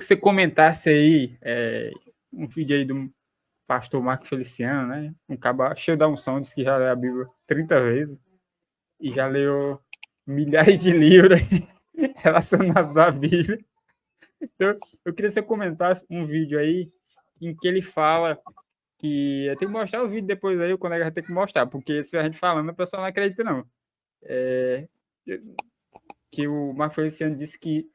que você comentasse aí um vídeo aí do pastor Marco Feliciano, né? Um caba cheio da unção, disse que já leu a Bíblia 30 vezes e já leu milhares de livros relacionados à Bíblia. Então, eu queria que você comentasse um vídeo aí em que ele fala que... Eu tenho que mostrar o vídeo depois aí, o colega vai ter que mostrar, porque se a gente falando, a pessoa não acredita, não. Que o Marco Feliciano disse que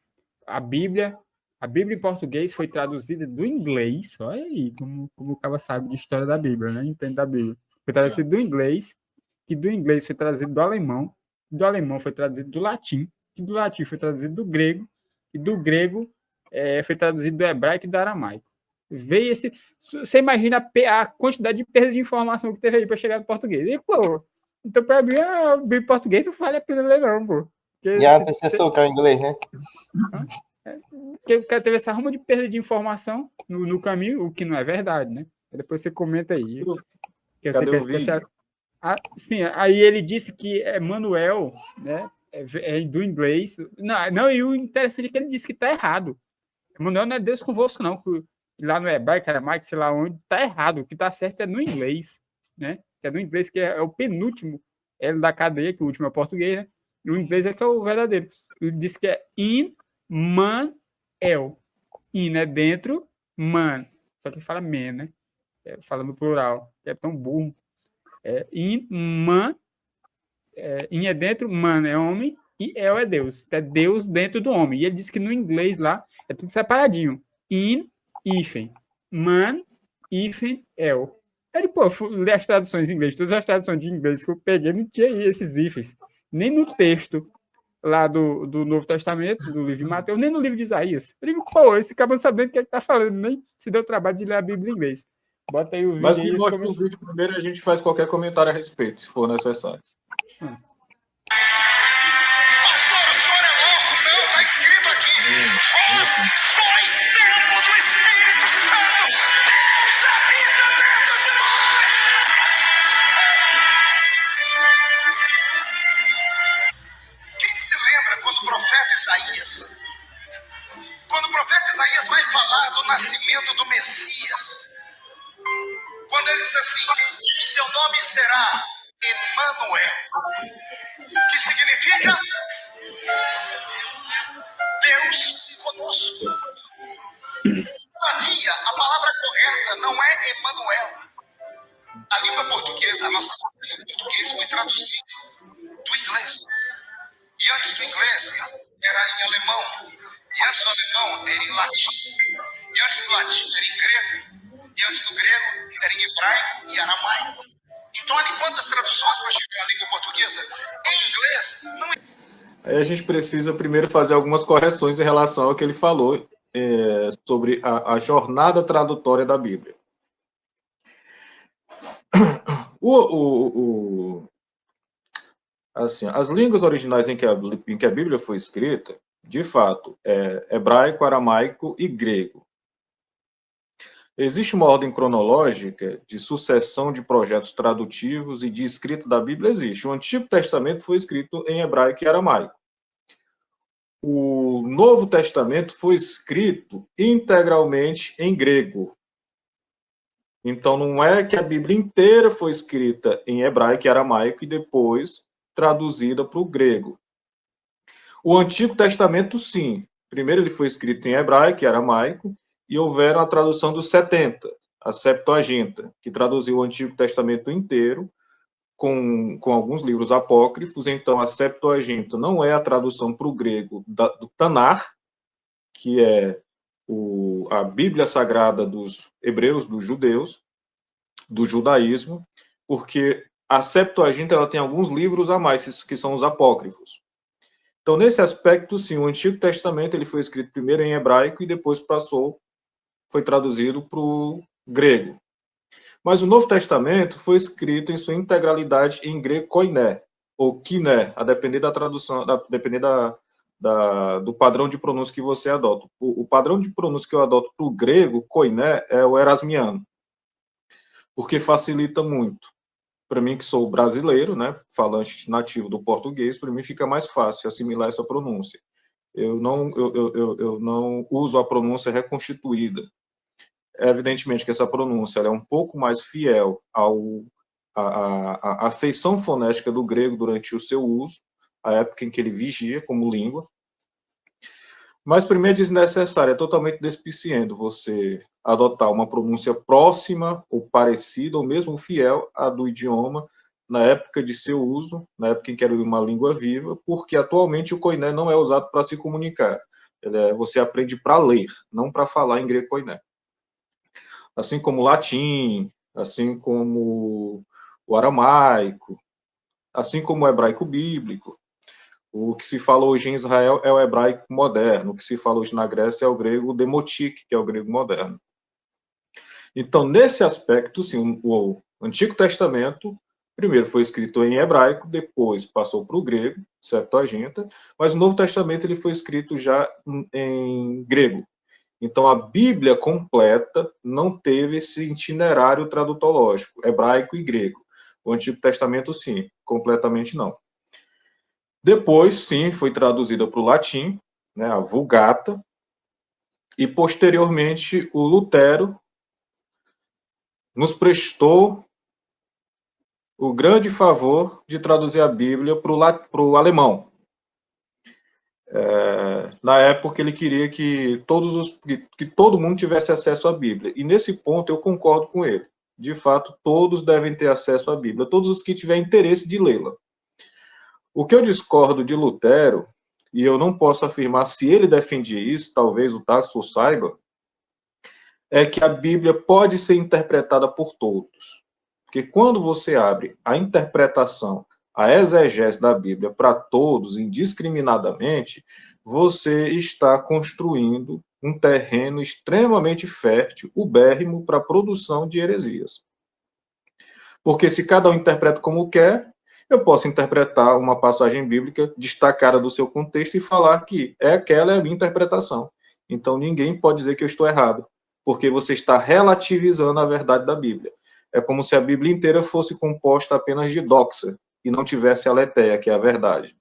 a Bíblia em português foi traduzida do inglês. Olha aí como o cara sabe de história da Bíblia, né? Entende da Bíblia. Foi traduzido do inglês, que do inglês foi traduzido do alemão foi traduzido do latim, que do latim foi traduzido do grego, e do grego foi traduzido do hebraico e do aramaico. Veio esse... Você imagina a quantidade de perda de informação que teve aí para chegar no português. E, pô, então, para mim, a Bíblia em português não vale a pena ler, não, pô. E a antecessor, que é o inglês, né? Porque o cara teve essa ruma de perda de informação no caminho, o que não é verdade, né? Depois você comenta aí. Que Cadê o vídeo? Sim, aí ele disse que Manuel, né, é do inglês. Não, e o interessante é que ele disse que está errado. Manuel não é Deus convosco, não. Que lá no hebraico, aramaico, sei lá onde, está errado. O que está certo é no inglês, né? Que é no inglês, que é o penúltimo da cadeia, que o último é português, né? E o inglês é que é o verdadeiro. Ele disse que é in man el. In é dentro, man. Só que fala men, né? Fala no plural, que é tão burro. In man. In é dentro, man é homem, e el é Deus. É Deus dentro do homem. E ele disse que no inglês lá é tudo separadinho. In, hífen. Man, hífen, el. Aí, pô, ler as traduções em inglês. Todas as traduções de inglês que eu peguei não tinha esses hífens. Nem no texto lá do Novo Testamento, do livro de Mateus, nem no livro de Isaías. Eu digo, pô, esse cara não sabendo o que é que tá falando, nem se deu o trabalho de ler a Bíblia em inglês. Bota aí o vídeo. Mas me mostra o vídeo primeiro e a gente faz qualquer comentário a respeito, se for necessário. Pastor, o senhor é louco? Não, tá escrito aqui. Vós sois templo do Espírito Santo. Deus habita dentro de nós. Quem se lembra quando o profeta Isaías vai falar do nascimento do Messias? Quando ele diz assim, o seu nome será Emanuel, que significa Deus conosco. Todavia, a palavra correta não é Emanuel. A língua portuguesa, a nossa língua portuguesa foi traduzida do inglês. E antes do inglês era em alemão. E antes do alemão era em latim. E antes do latim era em grego. E antes do grego era em hebraico e aramaico. Então, olha quantas traduções para chegar à língua portuguesa. Em inglês, não... Aí a gente precisa primeiro fazer algumas correções em relação ao que ele falou sobre a jornada tradutória da Bíblia. Assim, as línguas originais em que a Bíblia foi escrita, de fato, é hebraico, aramaico e grego. Existe uma ordem cronológica de sucessão de projetos tradutivos e de escrita da Bíblia? Existe. O Antigo Testamento foi escrito em hebraico e aramaico. O Novo Testamento foi escrito integralmente em grego. Então, não é que a Bíblia inteira foi escrita em hebraico e aramaico e depois traduzida para o grego. O Antigo Testamento, sim. Primeiro ele foi escrito em hebraico e aramaico, e houveram a tradução dos 70, a Septuaginta, que traduziu o Antigo Testamento inteiro, com alguns livros apócrifos. Então, a Septuaginta não é a tradução para o grego do Tanar, que é a Bíblia Sagrada dos hebreus, dos judeus, do judaísmo, porque a Septuaginta ela tem alguns livros a mais, que são os apócrifos. Então, nesse aspecto, sim, o Antigo Testamento ele foi escrito primeiro em hebraico e depois foi traduzido para o grego. Mas o Novo Testamento foi escrito em sua integralidade em grego koiné, ou kiné, a depender da tradução, a depender do padrão de pronúncia que você adota. O padrão de pronúncia que eu adoto para o grego, koiné, é o erasmiano, porque facilita muito. Para mim, que sou brasileiro, né, falante nativo do português, para mim fica mais fácil assimilar essa pronúncia. eu não uso a pronúncia reconstituída. Evidentemente que essa pronúncia ela é um pouco mais fiel à feição fonética do grego durante o seu uso, a época em que ele vigia como língua. Mas primeiro é desnecessário, é totalmente despiciente você adotar uma pronúncia próxima ou parecida, ou mesmo fiel à do idioma na época de seu uso, na época em que era uma língua viva, porque atualmente o koiné não é usado para se comunicar. Você aprende para ler, não para falar em grego koiné. Assim como o latim, assim como o aramaico, assim como o hebraico bíblico. O que se fala hoje em Israel é o hebraico moderno, o que se fala hoje na Grécia é o grego demotique, que é o grego moderno. Então, nesse aspecto, sim, o Antigo Testamento, primeiro foi escrito em hebraico, depois passou para o grego, Septuaginta, mas o Novo Testamento ele foi escrito já em grego. Então, a Bíblia completa não teve esse itinerário tradutológico, hebraico e grego. O Antigo Testamento, sim, completamente não. Depois, sim, foi traduzida para o latim, né, a Vulgata, e posteriormente o Lutero nos prestou o grande favor de traduzir a Bíblia para o alemão. Na época, ele queria que todo mundo tivesse acesso à Bíblia. E nesse ponto, eu concordo com ele. De fato, todos devem ter acesso à Bíblia, todos os que tiverem interesse de lê-la. O que eu discordo de Lutero, e eu não posso afirmar se ele defendia isso, talvez o Tasso saiba, é que a Bíblia pode ser interpretada por todos. Porque quando você abre a interpretação, a exegese da Bíblia para todos, indiscriminadamente, você está construindo um terreno extremamente fértil, ubérrimo, para a produção de heresias. Porque se cada um interpreta como quer, eu posso interpretar uma passagem bíblica destacada do seu contexto e falar que aquela é a minha interpretação. Então ninguém pode dizer que eu estou errado, porque você está relativizando a verdade da Bíblia. É como se a Bíblia inteira fosse composta apenas de doxa e não tivesse a aletheia, que é a verdade.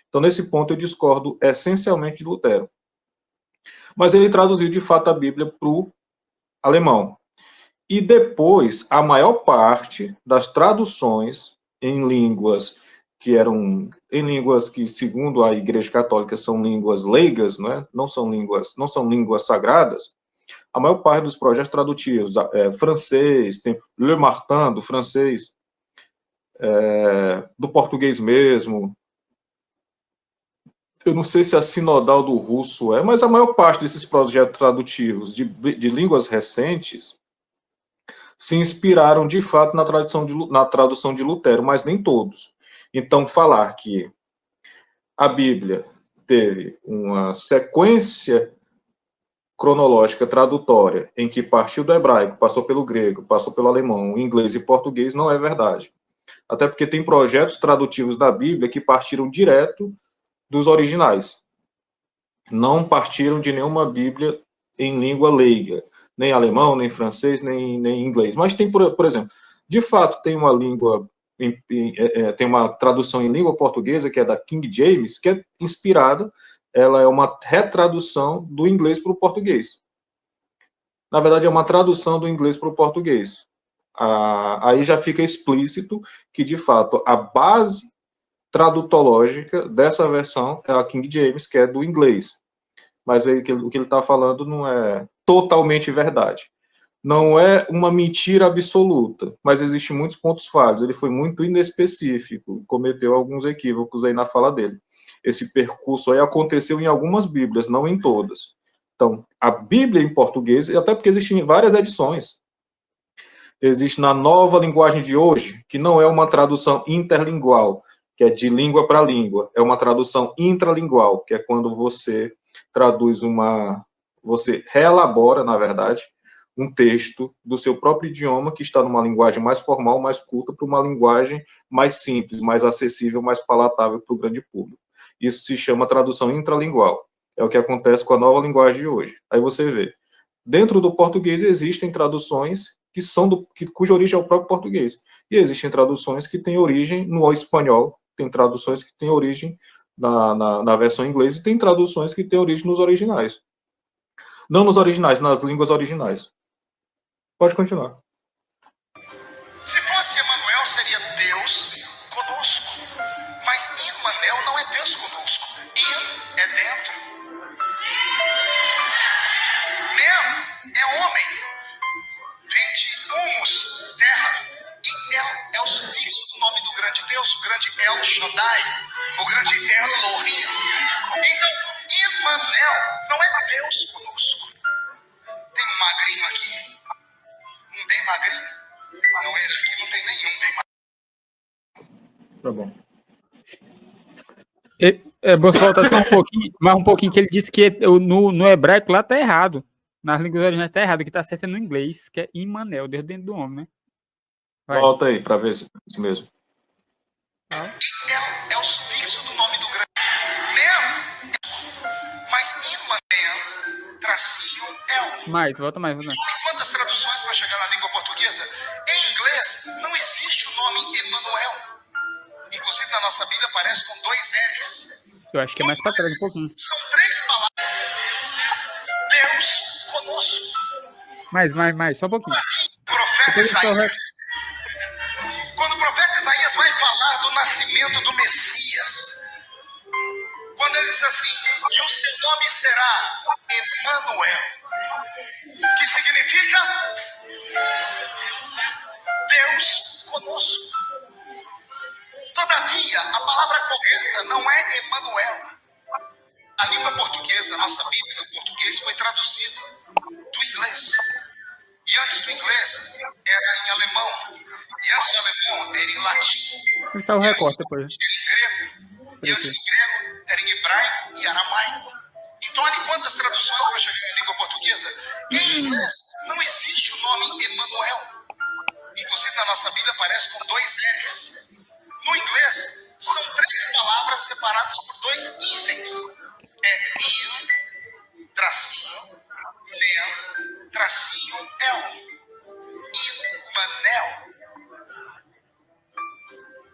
Então, nesse ponto, eu discordo essencialmente de Lutero. Mas ele traduziu, de fato, a Bíblia para o alemão. E depois, a maior parte das traduções em línguas que, segundo a Igreja Católica, são línguas leigas, né? não são línguas sagradas, a maior parte dos projetos tradutivos, francês, tem Le Martin, do francês, do português mesmo, eu não sei se a sinodal do russo mas a maior parte desses projetos tradutivos de línguas recentes se inspiraram, de fato, na tradução de Lutero, mas nem todos. Então, falar que a Bíblia teve uma sequência cronológica tradutória em que partiu do hebraico, passou pelo grego, passou pelo alemão, inglês e português, não é verdade. Até porque tem projetos tradutivos da Bíblia que partiram direto dos originais. Não partiram de nenhuma Bíblia em língua leiga, nem alemão, nem francês, nem inglês. Mas tem, por exemplo, de fato tem uma língua, tem uma tradução em língua portuguesa, que é da King James, que é inspirada, ela é uma retradução do inglês para o português. Na verdade, é uma tradução do inglês para o português. Aí já fica explícito que, de fato, a base tradutológica dessa versão é a King James, que é do inglês. Mas aí, o que ele está falando não é totalmente verdade. Não é uma mentira absoluta, mas existem muitos pontos falhos. Ele foi muito inespecífico, cometeu alguns equívocos aí na fala dele. Esse percurso aí aconteceu em algumas Bíblias, não em todas. Então, a Bíblia em português, até porque existem várias edições, existe na Nova Linguagem de Hoje, que não é uma tradução interlingual, que é de língua para língua, é uma tradução intralingual, que é quando você traduz você reelabora, na verdade, um texto do seu próprio idioma, que está numa linguagem mais formal, mais culta, para uma linguagem mais simples, mais acessível, mais palatável para o grande público. Isso se chama tradução intralingual. É o que acontece com a Nova Linguagem de hoje. Aí você vê, dentro do português existem traduções cuja origem é o próprio português. E existem traduções que têm origem no espanhol, tem traduções que têm origem na versão inglesa, e tem traduções que têm origem nos originais. Não nos originais, nas línguas originais. Pode continuar. Se fosse Emanuel, seria Deus conosco. Mas Immanuel não é Deus conosco. Im é dentro. Mem é homem. Vem de humus, terra. E El é o sufixo do nome do grande Deus, o grande El Shaddai, o grande Elohim. Então, Immanuel não é Deus conosco. Tem um magrinho aqui, um bem magrinho. Não, ele aqui não tem nenhum bem magrinho. Tá bom. Vou voltar só mais um pouquinho, que ele disse que no hebraico lá tá errado. Nas línguas originais tá errado, o que tá certo é no inglês, que é Immanuel, Deus dentro do homem, né? Vai. Volta aí, para ver se é isso mesmo. É o sufixo do nome do grande. Mem, mas Immanuel, tracinho, El. Volta mais. Quantas traduções para chegar na língua portuguesa? Em inglês, não existe o nome Emanuel. Inclusive, na nossa Bíblia, aparece com 2 L's. Eu acho que é mais para trás um pouquinho. São 3 palavras. Deus conosco. Mais, só um pouquinho. Profeta Isaías. Quando o profeta Isaías vai falar do nascimento do Messias, quando ele diz assim, e o seu nome será Emanuel, que significa Deus conosco. Todavia, a palavra correta não é Emanuel. A língua portuguesa, a nossa Bíblia do português, foi traduzida do inglês. E antes do inglês, era em alemão. E antes do alemão, era em latim. Vou fazer o recorte depois. Era em grego. E antes do grego, era em hebraico e aramaico. Então, olha quantas traduções para chegar na língua portuguesa. Em inglês, não existe o nome Emanuel. Inclusive, na nossa Bíblia, aparece com 2 L's. No inglês, são 3 palavras separadas por 2 itens. É im, tracinho, mem, tracinho, el. Immanuel.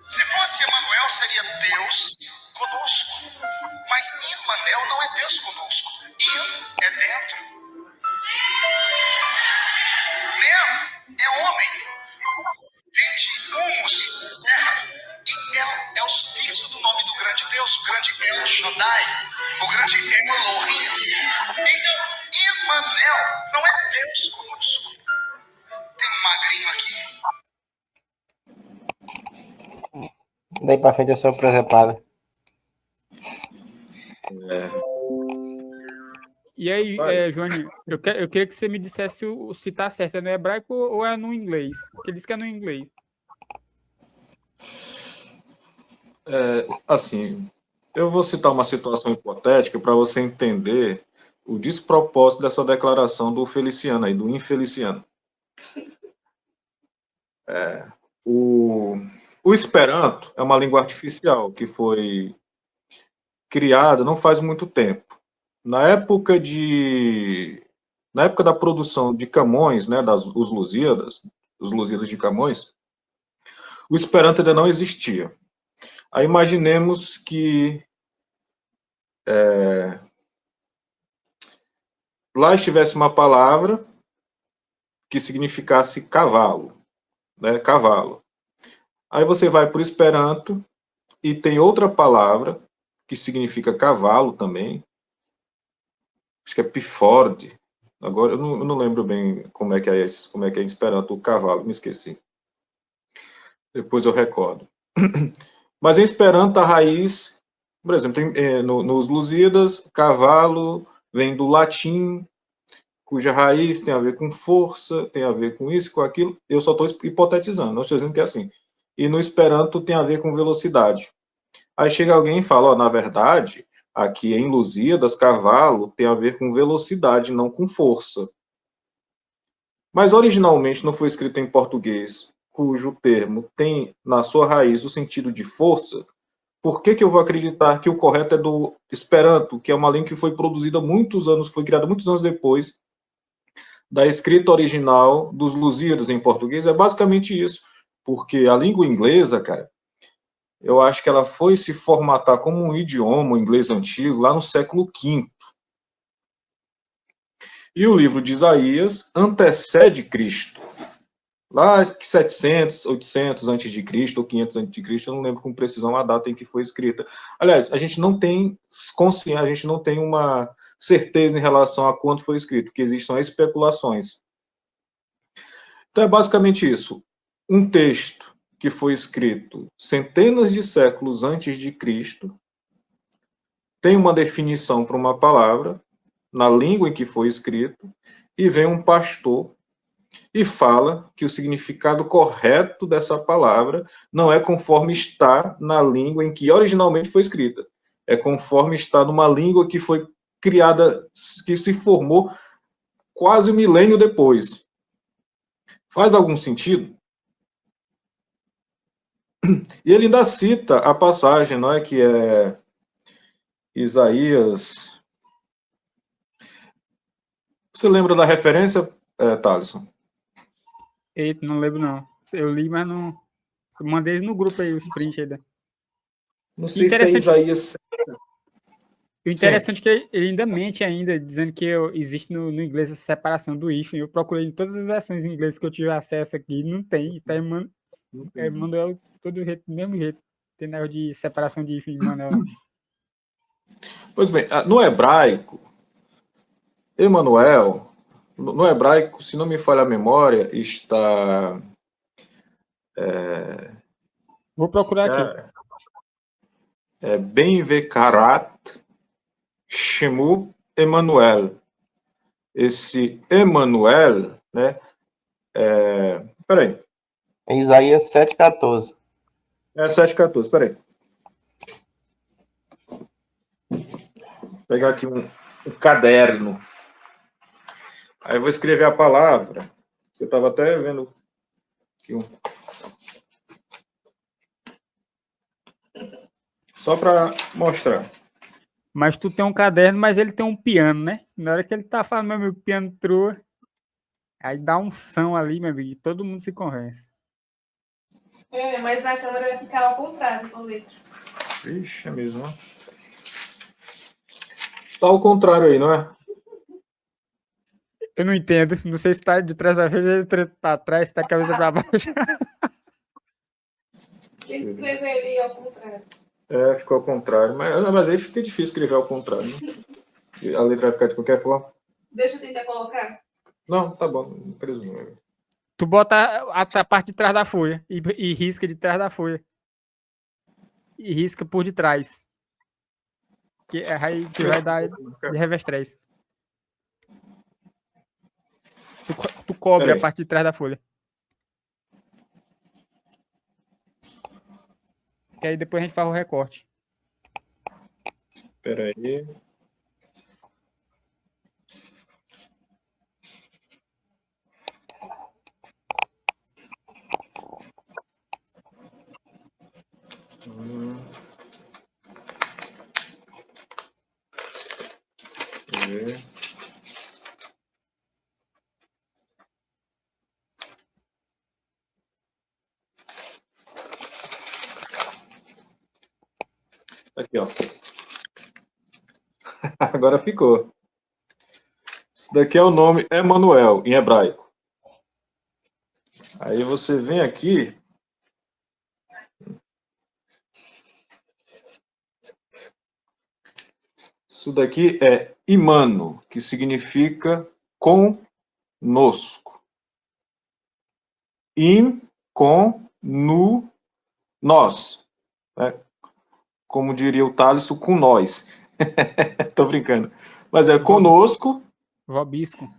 Se fosse Emanuel, seria Deus conosco. Mas Immanuel não é Deus conosco. Im é dentro. Mem é homem. Vem de humus, terra. E El é o sufixo do nome do grande Deus, o grande El Shaddai, o grande Elohim. Então, Immanuel não é Deus conosco. Tem um magrinho aqui. Daí pra frente eu sou presepada. E aí, Johnny, eu queria que você me dissesse se tá certo, é no hebraico ou é no inglês? Porque ele disse que é no inglês. Assim, eu vou citar uma situação hipotética para você entender o despropósito dessa declaração do Feliciano aí, do Infeliciano. O Esperanto é uma língua artificial que foi criada não faz muito tempo. Na época da produção de Camões, né, os Lusíadas de Camões, o Esperanto ainda não existia. Aí imaginemos que lá estivesse uma palavra que significasse cavalo, né, cavalo. Aí você vai para o Esperanto e tem outra palavra que significa cavalo também. Acho que é piford. Agora eu não lembro bem como é que é em Esperanto o cavalo, me esqueci. Depois eu recordo. Mas em Esperanto a raiz, por exemplo, nos Lusíadas, cavalo vem do latim, cuja raiz tem a ver com força, tem a ver com isso, com aquilo. Eu só estou hipotetizando, não estou dizendo que é assim. E no Esperanto tem a ver com velocidade. Aí chega alguém e fala, na verdade, aqui em Lusíadas, cavalo tem a ver com velocidade, não com força. Mas originalmente não foi escrito em português, cujo termo tem na sua raiz o sentido de força. Por que eu vou acreditar que o correto é do Esperanto, que é uma língua que foi produzida foi criada muitos anos depois da escrita original dos Lusíadas em português? É basicamente isso. Porque a língua inglesa, cara, eu acho que ela foi se formatar como um idioma, o inglês antigo, lá no século V. E o livro de Isaías antecede Cristo. Lá 700, 800 antes de Cristo ou 500 antes de Cristo, eu não lembro com precisão a data em que foi escrita. Aliás, a gente não tem consciência, a gente não tem uma certeza em relação a quando foi escrito, porque existem especulações. Então é basicamente isso. Um texto que foi escrito centenas de séculos antes de Cristo tem uma definição para uma palavra na língua em que foi escrito e vem um pastor e fala que o significado correto dessa palavra não é conforme está na língua em que originalmente foi escrita. É conforme está numa língua que foi criada, que se formou quase um milênio depois. Faz algum sentido? E ele ainda cita a passagem, não é, que é Isaías. Você lembra da referência, Thaleson? Eita, não lembro não. Eu li, mas não. Eu mandei no grupo aí, os print aí. Não sei se é Isaías. O interessante é que ele ainda mente ainda, dizendo que existe no inglês a separação do hífen. Eu procurei em todas as versões em inglês que eu tive acesso aqui, não tem. Tá Manuel todo jeito, do mesmo jeito. Tem negócio de separação de hífen de Manuel, não. Pois bem, no hebraico, Emanuel, no hebraico, se não me falha a memória, está... Vou procurar aqui. Ben-Vekarat Shemu Emanuel. Esse Emanuel, né? Peraí. É Isaías 7,14. É 7,14, peraí. Vou pegar aqui um caderno. Aí eu vou escrever a palavra. Eu estava até vendo aqui só para mostrar. Mas tu tem um caderno, mas ele tem um piano, né? Na hora que ele tá falando, meu amigo, piano trua, aí dá um som ali, meu amigo, e todo mundo se convence. Mas na câmera vai ficar ao contrário, com letra. Vixe, é mesmo, ó. Tá ao contrário aí, não é? Eu não entendo. Não sei se tá de trás pra frente, pra trás, tá a cabeça pra baixo. Tem que escrever ali ao contrário. Ficou ao contrário. Mas aí fica difícil escrever ao contrário, né? A letra vai ficar de qualquer forma. Deixa eu tentar colocar. Não, tá bom. Não presumo. Tu bota a parte de trás da folha e risca de trás da folha. E risca por de trás. Que vai dar de revestrez. Tu cobre a parte de trás da folha. Que aí depois a gente faz o recorte. Espera aí. Aqui, ó. Agora ficou. Isso daqui é o nome Emanuel, em hebraico. Aí você vem aqui. Isso daqui é imano, que significa conosco. Com, nu, nós. Né? Como diria o Thaleson, com nós. Tô brincando. Mas é conosco. Vobisco.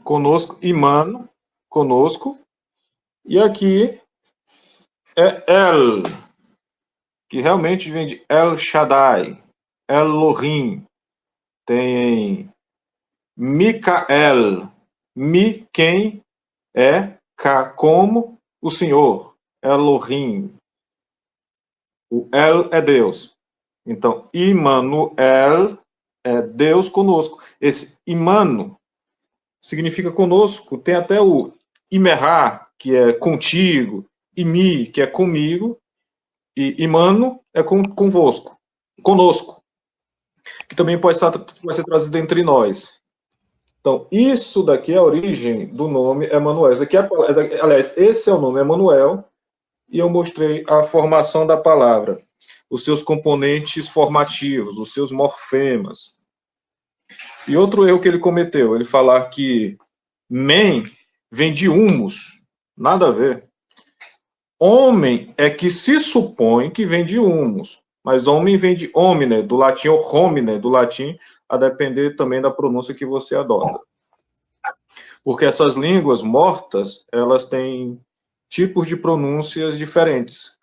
Conosco, imano, conosco. E aqui é El, que realmente vem de El Shaddai, Elohim. Tem Micael, Mi, quem é, Ka, como o Senhor, Elohim. O El é Deus. Então, Immanuel é Deus conosco. Esse Imano significa conosco. Tem até o Imerá, que é contigo. imi, que é comigo, e mano é convosco, conosco, que também pode ser trazido entre nós. Então, isso daqui é a origem do nome Emanuel. Aliás, esse é o nome Emanuel, e eu mostrei a formação da palavra, os seus componentes formativos, os seus morfemas. E outro erro que ele cometeu, ele falar que men vem de humus. Nada a ver. Homem é que se supõe que vem de humus, mas homem vem de homine, do latim, ou homine, do latim, a depender também da pronúncia que você adota. Porque essas línguas mortas, elas têm tipos de pronúncias diferentes.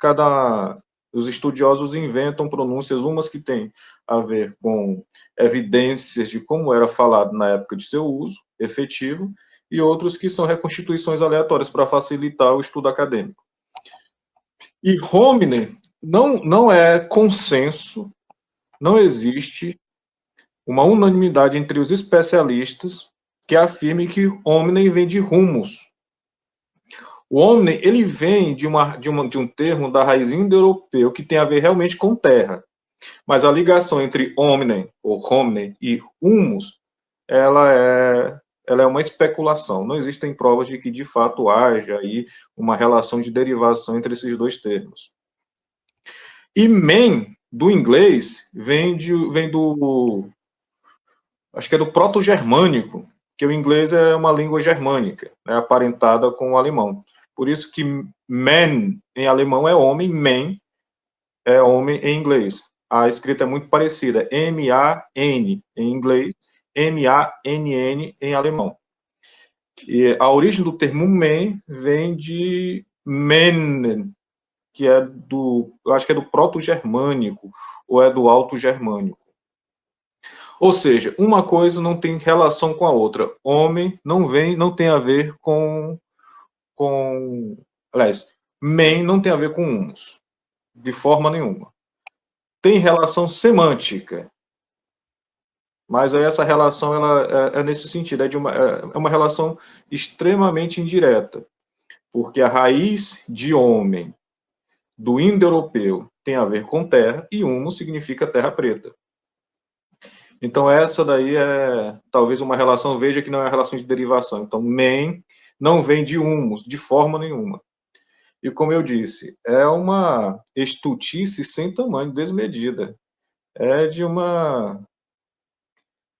Os estudiosos inventam pronúncias, umas que têm a ver com evidências de como era falado na época de seu uso efetivo, e outros que são reconstituições aleatórias para facilitar o estudo acadêmico. E homine não é consenso, não existe uma unanimidade entre os especialistas que afirme que hominem vem de humus. O hominem, ele vem de um termo da raiz indo-europeu que tem a ver realmente com terra. Mas a ligação entre hominem, ou hominem, e humus, ela é uma especulação. Não existem provas de que, de fato, haja aí uma relação de derivação entre esses dois termos. E men, do inglês, vem do... acho que é do proto-germânico, que o inglês é uma língua germânica, né, aparentada com o alemão. Por isso que man em alemão é homem, man é homem em inglês. A escrita é muito parecida, M-A-N em inglês, M-A-N-N em alemão. E a origem do termo man vem de men, que é eu acho que é do proto-germânico, ou é do alto-germânico. Ou seja, uma coisa não tem relação com a outra. Homem não tem a ver aliás, men não tem a ver com humus, de forma nenhuma. Tem relação semântica, mas aí essa relação ela é nesse sentido, é uma relação extremamente indireta, porque a raiz de homem do indo-europeu tem a ver com terra, e humus significa terra preta. Então, essa daí é talvez uma relação, veja que não é uma relação de derivação. Então, men não vem de humus, de forma nenhuma. E, como eu disse, é uma estultice sem tamanho, desmedida. É de uma...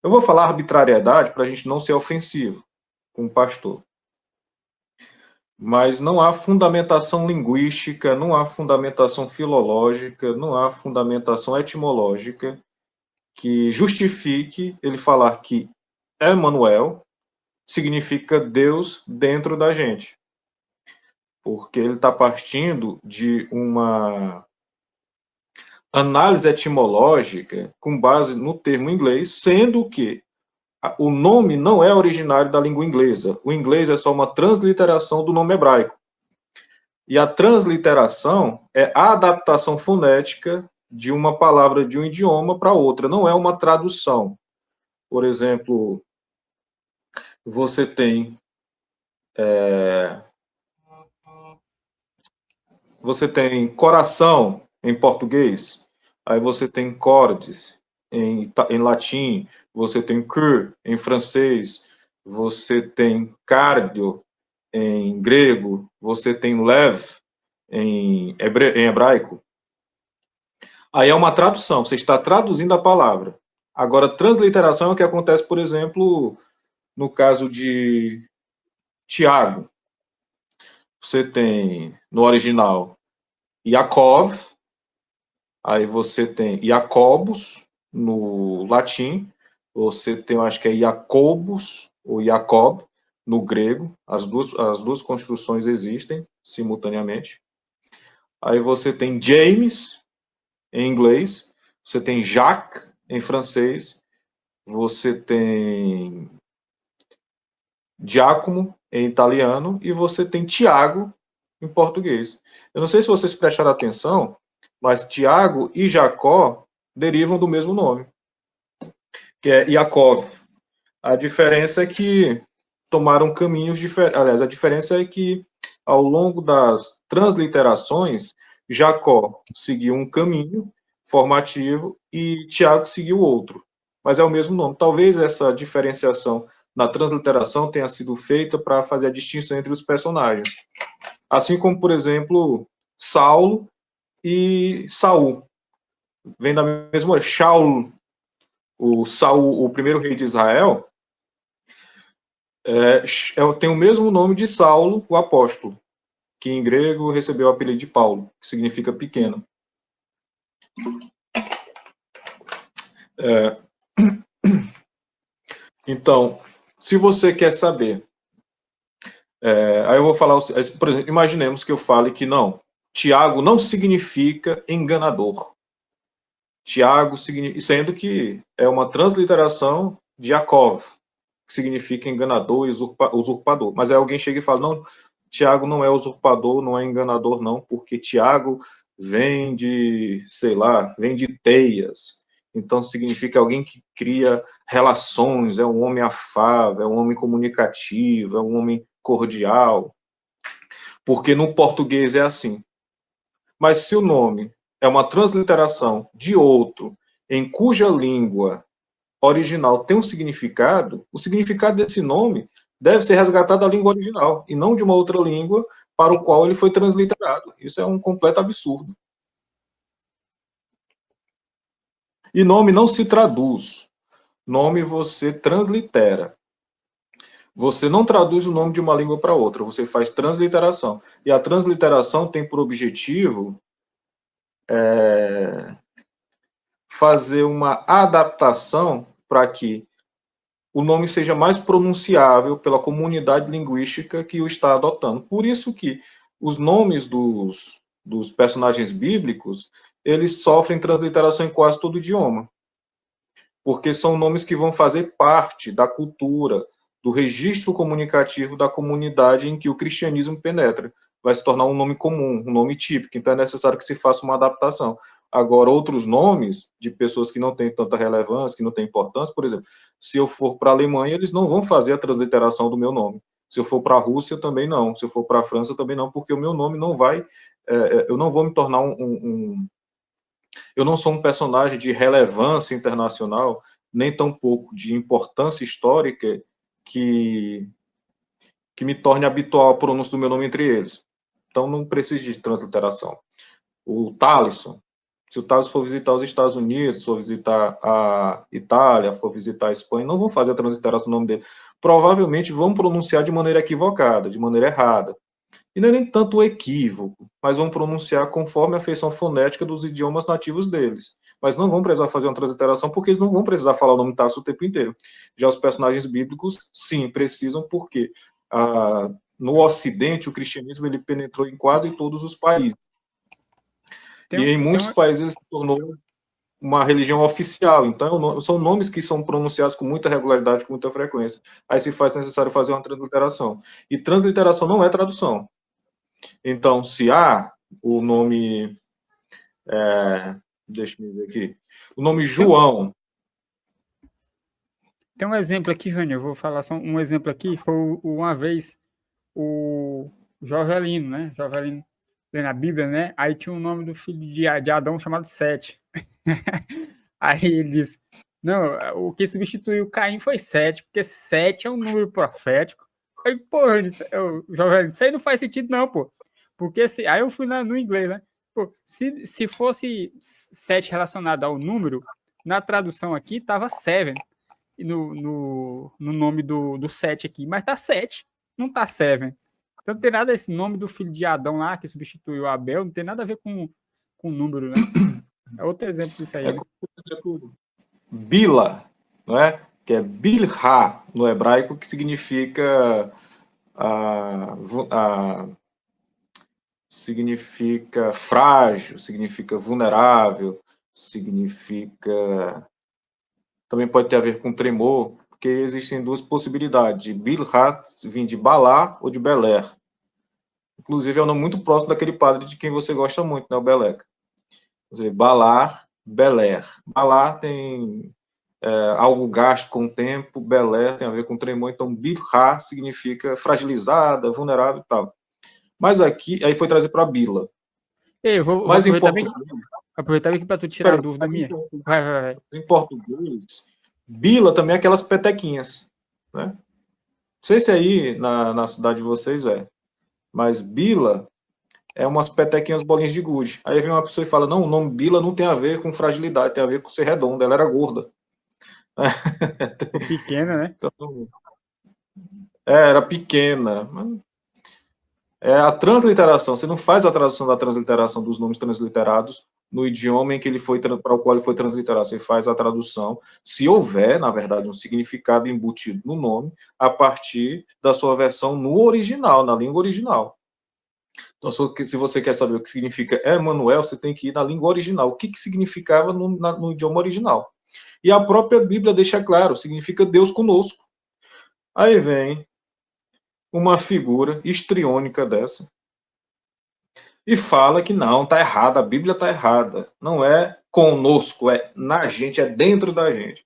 Eu vou falar arbitrariedade para a gente não ser ofensivo com o pastor. Mas não há fundamentação linguística, não há fundamentação filológica, não há fundamentação etimológica que justifique ele falar que Emanuel significa Deus dentro da gente. Porque ele está partindo de uma análise etimológica com base no termo inglês, sendo que o nome não é originário da língua inglesa. O inglês é só uma transliteração do nome hebraico. E a transliteração é a adaptação fonética de uma palavra de um idioma para outra, não é uma tradução. Por exemplo, você tem coração em português, aí você tem cordes em latim, você tem cœur em francês, você tem cardio em grego, você tem lev em hebraico. Aí é uma tradução, você está traduzindo a palavra. Agora, transliteração é o que acontece, por exemplo, no caso de Tiago. Você tem, no original, Yaakov, aí você tem Jacobus, no latim, você tem, eu acho que é Jacobus, ou Jacob, no grego, as duas construções existem simultaneamente. Aí você tem James, em inglês, você tem Jacques, em francês, você tem Giacomo, em italiano, e você tem Tiago, em português. Eu não sei se vocês prestaram atenção, mas Tiago e Jacó derivam do mesmo nome, que é Yaakov. A diferença é que tomaram caminhos diferentes. Aliás, a diferença é que, ao longo das transliterações, Jacó seguiu um caminho formativo e Tiago seguiu outro. Mas é o mesmo nome. Talvez essa diferenciação na transliteração tenha sido feita para fazer a distinção entre os personagens. Assim como, por exemplo, Saulo e Saul. Vem da mesma hora. Shaul, o Saul, o primeiro rei de Israel, tem o mesmo nome de Saulo, o apóstolo, que em grego recebeu o apelido de Paulo, que significa pequeno. Então, se você quer saber, aí eu vou falar, por exemplo, imaginemos que eu fale que não, Tiago não significa enganador. Tiago, sendo que é uma transliteração de Yaakov, que significa enganador e usurpador. Mas aí alguém chega e fala, não, Tiago não é usurpador, não é enganador, não, porque Tiago vem de, sei lá, vem de teias. Então significa alguém que cria relações, é um homem afável, é um homem comunicativo, é um homem cordial. Porque no português é assim. Mas se o nome é uma transliteração de outro, em cuja língua original tem um significado, o significado desse nome deve ser resgatado da língua original, e não de uma outra língua para o qual ele foi transliterado. Isso é um completo absurdo. E nome não se traduz. Nome você translitera. Você não traduz o nome de uma língua para outra, você faz transliteração. E a transliteração tem por objetivo fazer uma adaptação para que o nome seja mais pronunciável pela comunidade linguística que o está adotando. Por isso que os nomes dos personagens bíblicos, eles sofrem transliteração em quase todo idioma. Porque são nomes que vão fazer parte da cultura, do registro comunicativo da comunidade em que o cristianismo penetra. Vai se tornar um nome comum, um nome típico, então é necessário que se faça uma adaptação. Agora, outros nomes de pessoas que não têm tanta relevância, que não têm importância, por exemplo, se eu for para a Alemanha, eles não vão fazer a transliteração do meu nome. Se eu for para a Rússia, também não. Se eu for para a França, também não, porque o meu nome não vai... eu não vou me tornar eu não sou um personagem de relevância internacional, nem tampouco de importância histórica que me torne habitual a pronúncia do meu nome entre eles. Então, não precisa de transliteração. O Thalisson, se o Thales for visitar os Estados Unidos, for visitar a Itália, for visitar a Espanha, não vão fazer a transliteração do nome dele. Provavelmente vão pronunciar de maneira equivocada, de maneira errada. E não é nem tanto o equívoco, mas vão pronunciar conforme a feição fonética dos idiomas nativos deles. Mas não vão precisar fazer uma transliteração, porque eles não vão precisar falar o nome Tarso o tempo inteiro. Já os personagens bíblicos, sim, precisam, porque no Ocidente o cristianismo ele penetrou em quase todos os países. E em muitos países ele se tornou uma religião oficial. Então, são nomes que são pronunciados com muita regularidade, com muita frequência. Aí se faz necessário fazer uma transliteração. E transliteração não é tradução. Então, se há o nome... deixa eu ver aqui. O nome João... Tem um exemplo aqui, Jânio, eu vou falar só um exemplo aqui. Foi uma vez o Jovelino, né? Jovelino lendo a Bíblia, né? Aí tinha o nome do filho de Adão chamado Sete. Aí ele disse, não, o que substituiu Caim foi 7, porque 7 é um número profético. Aí, pô, Jovelino, isso aí não faz sentido não, pô. Porque aí eu fui no inglês, né? Pô, se fosse 7 relacionado ao número, na tradução aqui tava 7 no nome do 7 aqui, mas tá 7, não tá 7. Então não tem nada esse nome do filho de Adão lá, que substituiu Abel, não tem nada a ver com número, né? É outro exemplo disso aí. Como, por exemplo, Bila, não é? Que é Bilha no hebraico, que significa significa frágil, significa vulnerável, significa... Também pode ter a ver com tremor, porque existem duas possibilidades. Bilha vem de Balá ou de Beler. Inclusive, é um nome muito próximo daquele padre de quem você gosta muito, né, o Beleca. Balá, Beler. Balá tem algo gasto com o tempo, belé tem a ver com tremor, então bilha significa fragilizada, vulnerável e tal. Mas aqui, aí foi trazer para bila. Ei, eu vou Mas em aproveitar aqui para tu tirar a dúvida minha. Vai. Em português, bila também é aquelas petequinhas, né? Não sei se aí na cidade de vocês mas bila é umas petequinhas, bolinhas de gude. Aí vem uma pessoa e fala, não, o nome bila não tem a ver com fragilidade, tem a ver com ser redonda, ela era gorda. Ficou pequena, né? Então, era pequena. É a transliteração. Você não faz a tradução da transliteração dos nomes transliterados no idioma em que ele foi para o qual ele foi transliterado. Você faz a tradução, se houver, na verdade, um significado embutido no nome, a partir da sua versão no original, na língua original. Então, se você quer saber o que significa Emanuel, você tem que ir na língua original. O que significava no idioma original? E a própria Bíblia deixa claro, significa Deus conosco. Aí vem uma figura histriônica dessa e fala que não, está errada, a Bíblia está errada. Não é conosco, é na gente, é dentro da gente.